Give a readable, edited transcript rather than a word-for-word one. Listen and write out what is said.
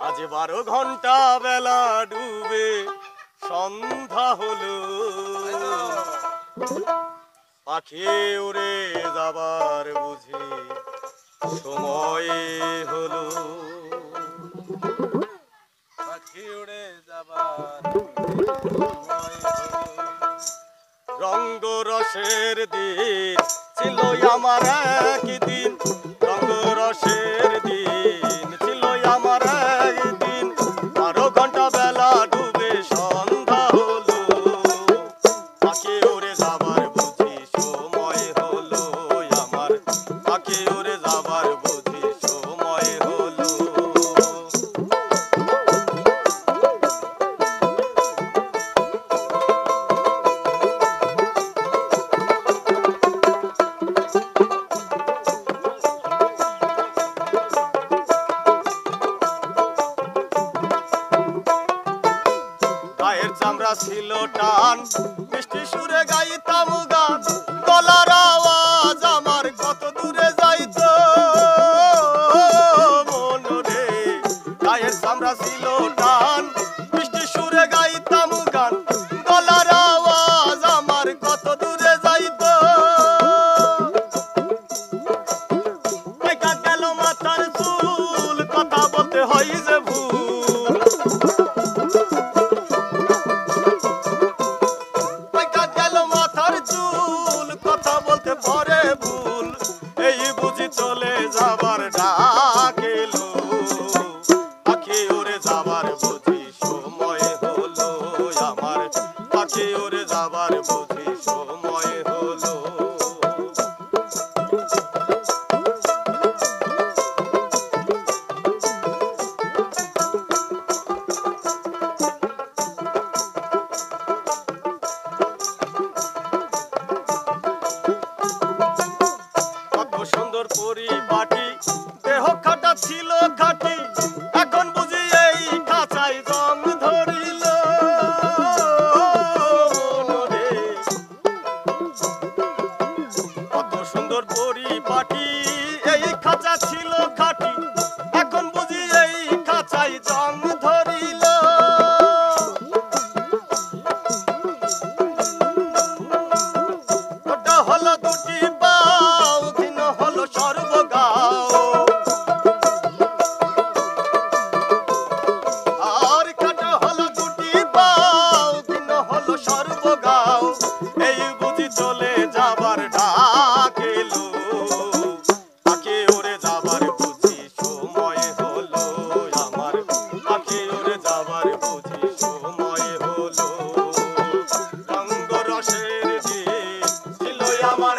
আজ 12 ঘন্টা বেলা ডুবে সন্ধ্যা হলো, পাখি উড়ে যাবার বুঝি সময় হলো, পাখি উড়ে যাবার সময় হলো। রঙ্গ রসের দিন ছিল আমার একদিন, রঙ্গ রসের দিন ছিল আমার একদিন, 12 ঘন্টা বেলা ডুবে সন্ধ্যা হলো, পাখি উড়ে যাবার বুঝি সময় হলো আমার, পাখি উড়ে যাবার বুঝি সময় হলো। গায়ের চামড়া ছিল টান, মিষ্টি সুরে গাইতাম গান, গলার আওয়াজ আমার কত দূরে যাইতো মনরে। গায়ের চামড়া ছিল টান, মিষ্টি সুরে গাইতাম গান, গলার আওয়াজ আমার কত দূরে যাইতো। গেল মাথার চুল, কথা বলতে হয় যে ভুল, কথা বলতে পারে ভুল, এই বুঝি চলে যাবার ডাক এলো, পাখি উড়ে যাবার বুঝি সময় হলো আমার, পাখি উড়ে যাবার বুঝি সময় হলো। সুন্দর পরিপাটি, দেহ খাটা ছিল খাটি, এখন বুঝি এই খাঁচায় জং ধরিল মনরে। কত সুন্দর পরিপাটি, এই খাঁচা ছিল খাটি, এখন বুঝি এই খাঁচায় জং ধরিল। ওটা হলো দুটি পাও, দিন হলো সর্বগাও, আর কাটা হলো দুটি পাও, দিন হলো সর্বগাও, এই বুঝি চলে যাবার ডাক এলো, পাখি উড়ে যাবার বুঝি সময় হলো আমার, পাখি উড়ে যাবার বুঝি সময় হলো। রঙ্গ রসের দিন ছিল আমার